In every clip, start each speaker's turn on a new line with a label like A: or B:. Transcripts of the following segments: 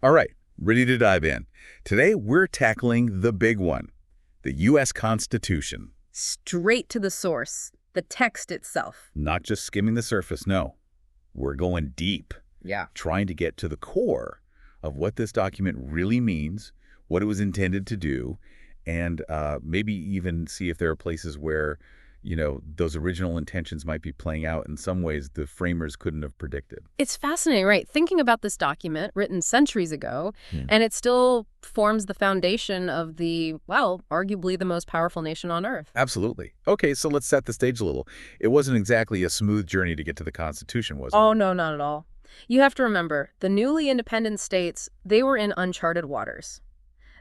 A: All right, ready to dive in. Today, we're tackling the big one, the U.S. Constitution.
B: Straight to the source, the text itself.
A: Not just skimming the surface, no. We're going deep,
B: Yeah.
A: trying to get to the core of what this document really means, what it was intended to do, and maybe even see if there are places where, those original intentions might be playing out in some ways the framers couldn't have predicted.
B: It's fascinating, right? Thinking about this document written centuries ago, and it still forms the foundation of arguably the most powerful nation on Earth.
A: Absolutely. Okay, so let's set the stage a little. It wasn't exactly a smooth journey to get to the Constitution, was it?
B: Oh, no, not at all. You have to remember, the newly independent states, they were in uncharted waters.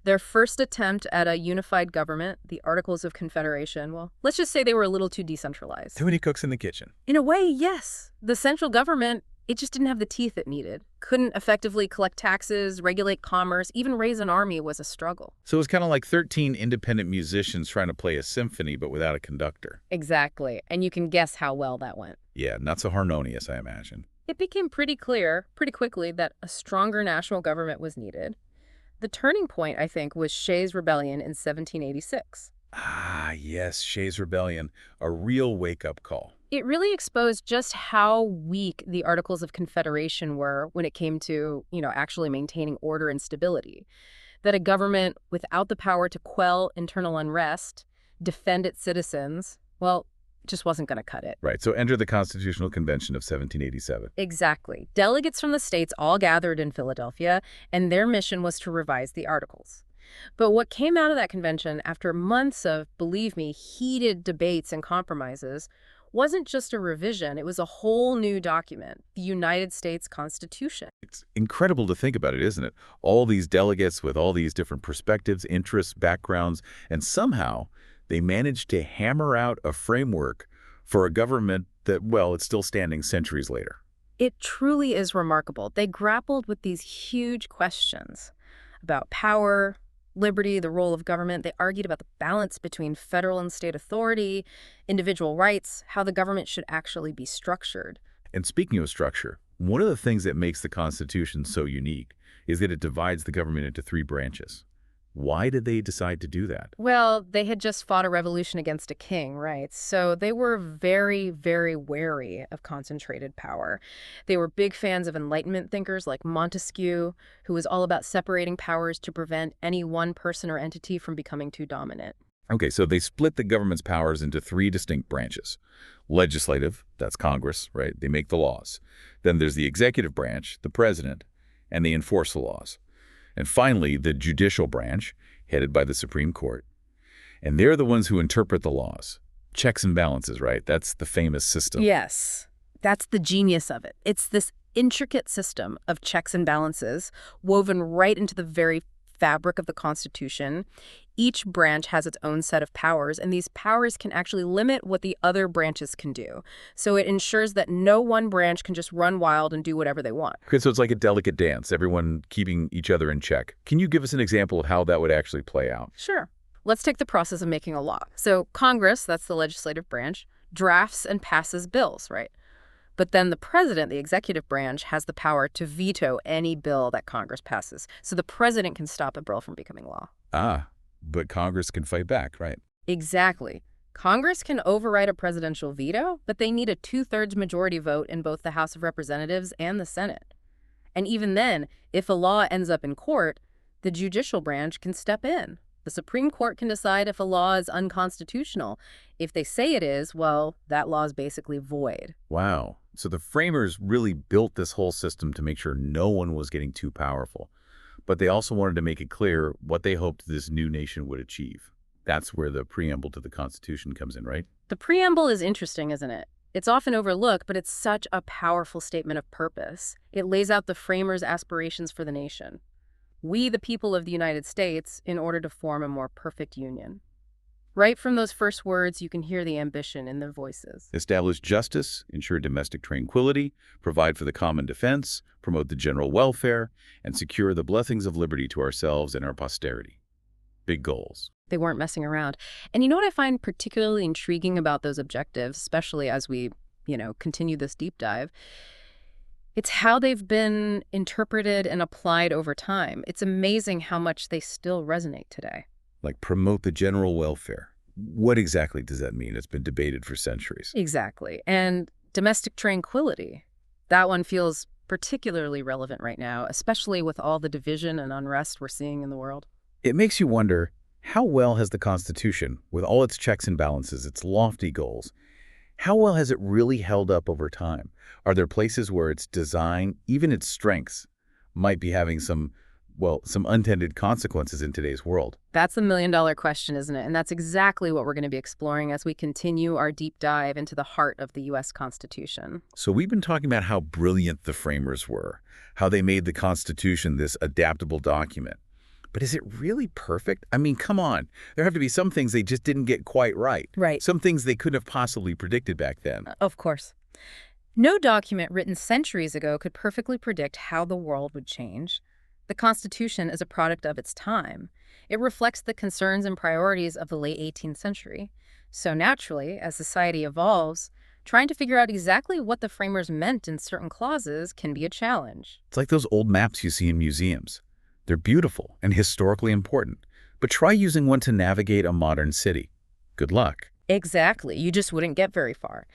B: Their first attempt at a unified government, the Articles of Confederation, well, let's just say they were a little too decentralized.
A: Too many cooks in the kitchen.
B: In a way, yes. The central government, it just didn't have the teeth it needed. Couldn't effectively collect taxes, regulate commerce, even raise an army was a struggle.
A: So it was kind of like 13 independent musicians trying to play a symphony but without a conductor.
B: Exactly. And you can guess how well that went.
A: Yeah, not so harmonious, I imagine.
B: It became pretty clear, pretty quickly, that a stronger national government was needed. The turning point, I think, was Shays' Rebellion in 1786.
A: Ah, yes, Shays' Rebellion, a real wake-up call.
B: It really exposed just how weak the Articles of Confederation were when it came to, actually maintaining order and stability. That a government without the power to quell internal unrest, defend its citizens, well, just wasn't going to cut it.
A: Right, so enter the Constitutional Convention of 1787.
B: Exactly. Delegates from the states all gathered in Philadelphia, and their mission was to revise the Articles. But what came out of that convention, after months of, believe me, heated debates and compromises, wasn't just a revision. It was a whole new document, the United States Constitution.
A: It's incredible to think about it, isn't it? All these delegates with all these different perspectives, interests, backgrounds, and somehow they managed to hammer out a framework for a government that, well, it's still standing centuries later.
B: It truly is remarkable. They grappled with these huge questions about power, liberty, the role of government. They argued about the balance between federal and state authority, individual rights, how the government should actually be structured.
A: And speaking of structure, one of the things that makes the Constitution so unique is that it divides the government into 3 branches. Why did they decide to do that?
B: Well, they had just fought a revolution against a king, right? So they were very, very wary of concentrated power. They were big fans of Enlightenment thinkers like Montesquieu, who was all about separating powers to prevent any one person or entity from becoming too dominant.
A: Okay, so they split the government's powers into 3 distinct branches. Legislative, that's Congress, right? They make the laws. Then there's the executive branch, the president, and they enforce the laws. And finally, the judicial branch, headed by the Supreme Court. And they're the ones who interpret the laws. Checks and balances, right? That's the famous system.
B: Yes, that's the genius of it. It's this intricate system of checks and balances woven right into the very fabric of the Constitution. Each branch has its own set of powers, and these powers can actually limit what the other branches can do. So it ensures that no one branch can just run wild and do whatever they want.
A: Okay, so it's like a delicate dance, everyone keeping each other in check. Can you give us an example of how that would actually play out?
B: Sure. Let's take the process of making a law. So Congress, that's the legislative branch, drafts and passes bills, right? But then the president, the executive branch, has the power to veto any bill that Congress passes. So the president can stop a bill from becoming law.
A: Ah, but Congress can fight back, right?
B: Exactly. Congress can override a presidential veto, but they need a 2/3 majority vote in both the House of Representatives and the Senate. And even then, if a law ends up in court, the judicial branch can step in. The Supreme Court can decide if a law is unconstitutional. If they say it is, well, that law is basically void.
A: Wow. So the framers really built this whole system to make sure no one was getting too powerful. But they also wanted to make it clear what they hoped this new nation would achieve. That's where the preamble to the Constitution comes in, right?
B: The preamble is interesting, isn't it? It's often overlooked, but it's such a powerful statement of purpose. It lays out the framers' aspirations for the nation. We, the people of the United States, in order to form a more perfect union. Right from those first words, you can hear the ambition in their voices.
A: Establish justice, ensure domestic tranquility, provide for the common defense, promote the general welfare, and secure the blessings of liberty to ourselves and our posterity. Big goals.
B: They weren't messing around. And you know what I find particularly intriguing about those objectives, especially as we, continue this deep dive? It's how they've been interpreted and applied over time. It's amazing how much they still resonate today.
A: Like promote the general welfare. What exactly does that mean? It's been debated for centuries.
B: Exactly. And domestic tranquility. That one feels particularly relevant right now, especially with all the division and unrest we're seeing in the world.
A: It makes you wonder, how well has the Constitution, with all its checks and balances, its lofty goals, how well has it really held up over time? Are there places where its design, even its strengths, might be having some unintended consequences in today's world?
B: That's the million-dollar question, isn't it? And that's exactly what we're going to be exploring as we continue our deep dive into the heart of the U.S. Constitution.
A: So we've been talking about how brilliant the framers were, how they made the Constitution this adaptable document. But is it really perfect? I mean, come on. There have to be some things they just didn't get quite right.
B: Right.
A: Some things they couldn't have possibly predicted back then.
B: Of course. No document written centuries ago could perfectly predict how the world would change. The Constitution is a product of its time. It reflects the concerns and priorities of the late 18th century. So naturally, as society evolves, trying to figure out exactly what the framers meant in certain clauses can be a challenge.
A: It's like those old maps you see in museums. They're beautiful and historically important, but try using one to navigate a modern city. Good luck.
B: Exactly. You just wouldn't get very far.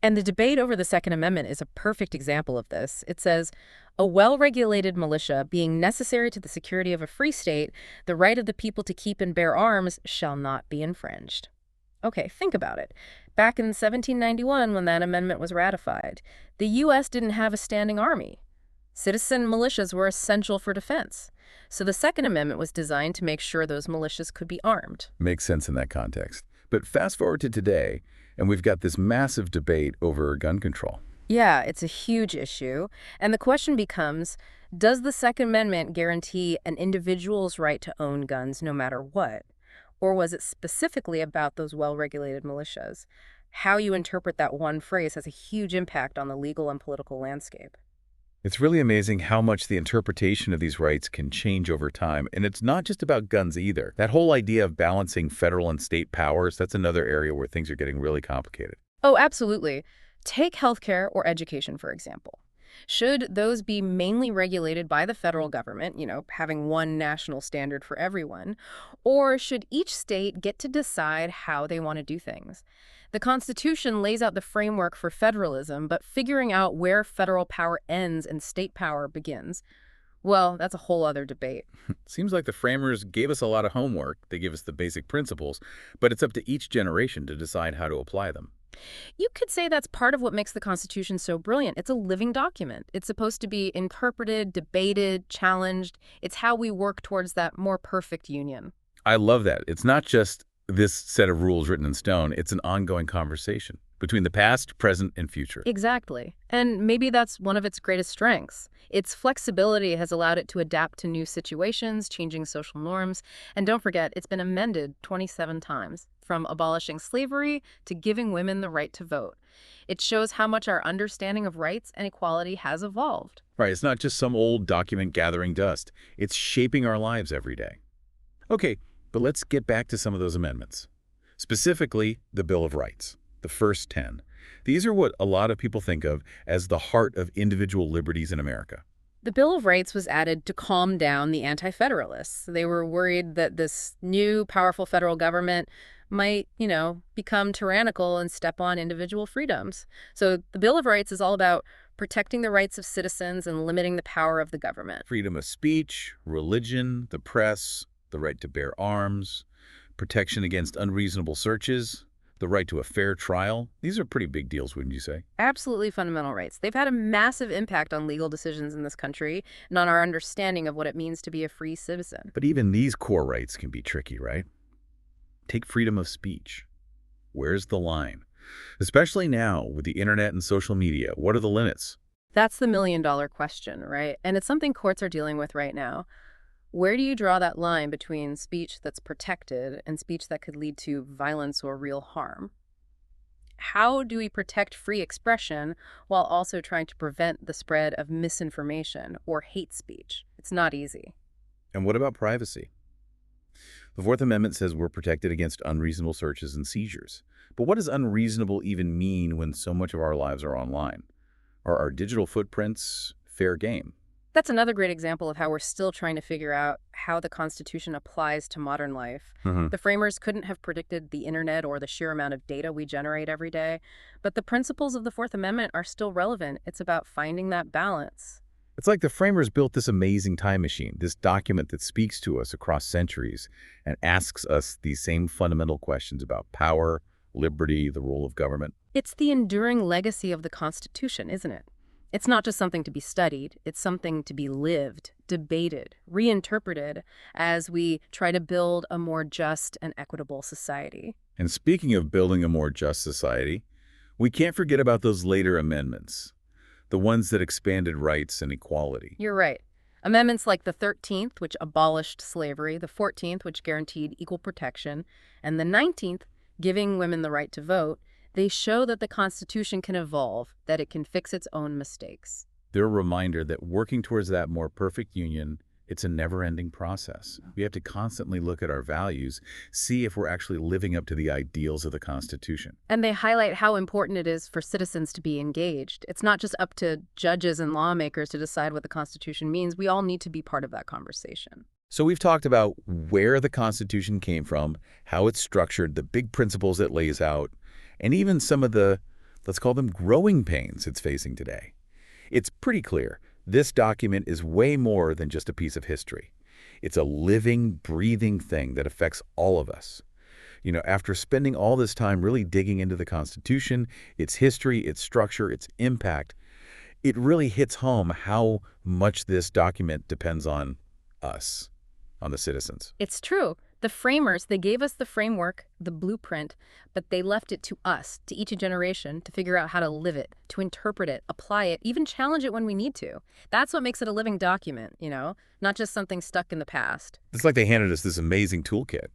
B: And the debate over the Second Amendment is a perfect example of this. It says, a well-regulated militia being necessary to the security of a free state, the right of the people to keep and bear arms shall not be infringed. Okay, think about it. Back in 1791, when that amendment was ratified, the U.S. didn't have a standing army. Citizen militias were essential for defense. So the Second Amendment was designed to make sure those militias could be armed.
A: Makes sense in that context. But fast forward to today, and we've got this massive debate over gun control.
B: Yeah, it's a huge issue. And the question becomes, does the Second Amendment guarantee an individual's right to own guns no matter what? Or was it specifically about those well-regulated militias? How you interpret that one phrase has a huge impact on the legal and political landscape.
A: It's really amazing how much the interpretation of these rights can change over time. And it's not just about guns either. That whole idea of balancing federal and state powers, that's another area where things are getting really complicated.
B: Oh, absolutely. Take healthcare or education, for example. Should those be mainly regulated by the federal government, having one national standard for everyone, or should each state get to decide how they want to do things? The Constitution lays out the framework for federalism, but figuring out where federal power ends and state power begins, well, that's a whole other debate.
A: Seems like the framers gave us a lot of homework. They gave us the basic principles, but it's up to each generation to decide how to apply them.
B: You could say that's part of what makes the Constitution so brilliant. It's a living document. It's supposed to be interpreted, debated, challenged. It's how we work towards that more perfect union.
A: I love that. It's not just this set of rules written in stone. It's an ongoing conversation between the past, present, and future.
B: Exactly. And maybe that's one of its greatest strengths. Its flexibility has allowed it to adapt to new situations, changing social norms. And don't forget, it's been amended 27 times, from abolishing slavery to giving women the right to vote. It shows how much our understanding of rights and equality has evolved.
A: Right. It's not just some old document gathering dust. It's shaping our lives every day. Okay, but let's get back to some of those amendments. Specifically, the Bill of Rights, the first 10. These are what a lot of people think of as the heart of individual liberties in America.
B: The Bill of Rights was added to calm down the anti-federalists. They were worried that this new, powerful federal government might, become tyrannical and step on individual freedoms. So the Bill of Rights is all about protecting the rights of citizens and limiting the power of the government.
A: Freedom of speech, religion, the press, the right to bear arms, protection against unreasonable searches, the right to a fair trial. These are pretty big deals, wouldn't you say?
B: Absolutely fundamental rights. They've had a massive impact on legal decisions in this country and on our understanding of what it means to be a free citizen.
A: But even these core rights can be tricky, right? Take freedom of speech. Where's the line? Especially now with the internet and social media, what are the limits?
B: That's the million-dollar question, right? And it's something courts are dealing with right now. Where do you draw that line between speech that's protected and speech that could lead to violence or real harm? How do we protect free expression while also trying to prevent the spread of misinformation or hate speech? It's not easy.
A: And what about privacy? The Fourth Amendment says we're protected against unreasonable searches and seizures. But what does unreasonable even mean when so much of our lives are online? Are our digital footprints fair game?
B: That's another great example of how we're still trying to figure out how the Constitution applies to modern life.
A: Hmm.
B: The framers couldn't have predicted the internet or the sheer amount of data we generate every day, but the principles of the Fourth Amendment are still relevant. It's about finding that balance.
A: It's like the framers built this amazing time machine, this document that speaks to us across centuries and asks us these same fundamental questions about power, liberty, the role of government.
B: It's the enduring legacy of the Constitution, isn't it? It's not just something to be studied, it's something to be lived, debated, reinterpreted as we try to build a more just and equitable society.
A: And speaking of building a more just society, we can't forget about those later amendments, the ones that expanded rights and equality.
B: You're right. Amendments like the 13th, which abolished slavery, the 14th, which guaranteed equal protection, and the 19th, giving women the right to vote, they show that the Constitution can evolve, that it can fix its own mistakes.
A: They're a reminder that working towards that more perfect union, it's a never-ending process. We have to constantly look at our values, see if we're actually living up to the ideals of the Constitution.
B: And they highlight how important it is for citizens to be engaged. It's not just up to judges and lawmakers to decide what the Constitution means. We all need to be part of that conversation.
A: So we've talked about where the Constitution came from, how it's structured, the big principles it lays out, and even some of the, let's call them growing pains it's facing today. It's pretty clear this document is way more than just a piece of history. It's a living, breathing thing that affects all of us. After spending all this time really digging into the Constitution, its history, its structure, its impact, it really hits home how much this document depends on us, on the citizens.
B: It's true. The framers, they gave us the framework, the blueprint, but they left it to us, to each generation, to figure out how to live it, to interpret it, apply it, even challenge it when we need to. That's what makes it a living document, not just something stuck in the past.
A: It's like they handed us this amazing toolkit,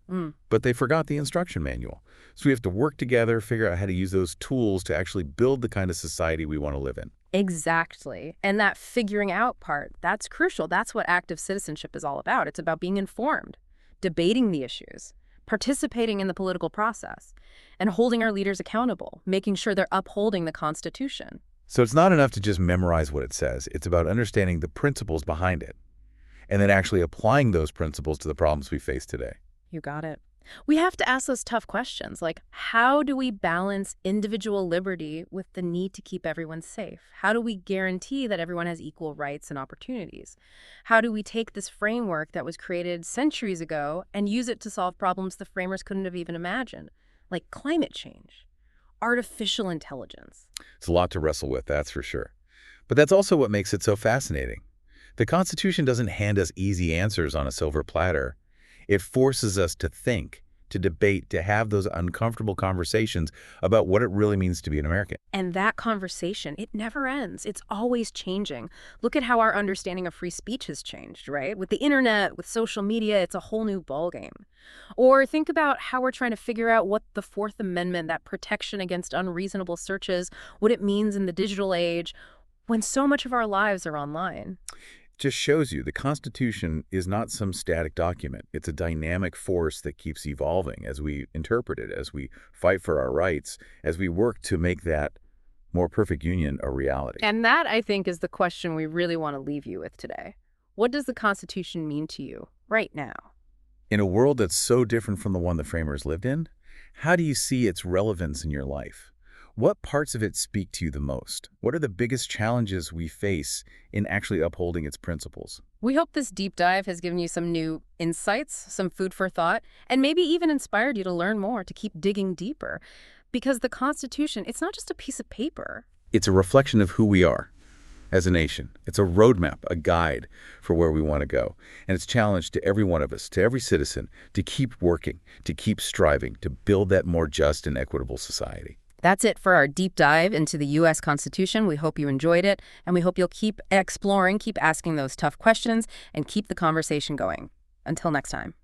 A: but they forgot the instruction manual. So we have to work together, figure out how to use those tools to actually build the kind of society we want to live in.
B: Exactly. And that figuring out part, that's crucial. That's what active citizenship is all about. It's about being informed, debating the issues, participating in the political process, and holding our leaders accountable, making sure they're upholding the Constitution.
A: So it's not enough to just memorize what it says. It's about understanding the principles behind it, and then actually applying those principles to the problems we face today.
B: You got it. We have to ask those tough questions, like how do we balance individual liberty with the need to keep everyone safe? How do we guarantee that everyone has equal rights and opportunities? How do we take this framework that was created centuries ago and use it to solve problems the framers couldn't have even imagined, like climate change, artificial intelligence?
A: It's a lot to wrestle with, that's for sure. But that's also what makes it so fascinating. The Constitution doesn't hand us easy answers on a silver platter. It forces us to think, to debate, to have those uncomfortable conversations about what it really means to be an American.
B: And that conversation, it never ends. It's always changing. Look at how our understanding of free speech has changed, right? With the internet, with social media, it's a whole new ballgame. Or think about how we're trying to figure out what the Fourth Amendment, that protection against unreasonable searches, what it means in the digital age, when so much of our lives are online.
A: Just shows you the Constitution is not some static document. It's a dynamic force that keeps evolving as we interpret it, as we fight for our rights, as we work to make that more perfect union a reality.
B: And that, I think, is the question we really want to leave you with today. What does the Constitution mean to you right now?
A: In a world that's so different from the one the framers lived in, how do you see its relevance in your life? What parts of it speak to you the most? What are the biggest challenges we face in actually upholding its principles?
B: We hope this deep dive has given you some new insights, some food for thought, and maybe even inspired you to learn more, to keep digging deeper. Because the Constitution, it's not just a piece of paper.
A: It's a reflection of who we are as a nation. It's a roadmap, a guide for where we want to go. And it's a challenge to every one of us, to every citizen, to keep working, to keep striving, to build that more just and equitable society.
B: That's it for our deep dive into the U.S. Constitution. We hope you enjoyed it, and we hope you'll keep exploring, keep asking those tough questions, and keep the conversation going. Until next time.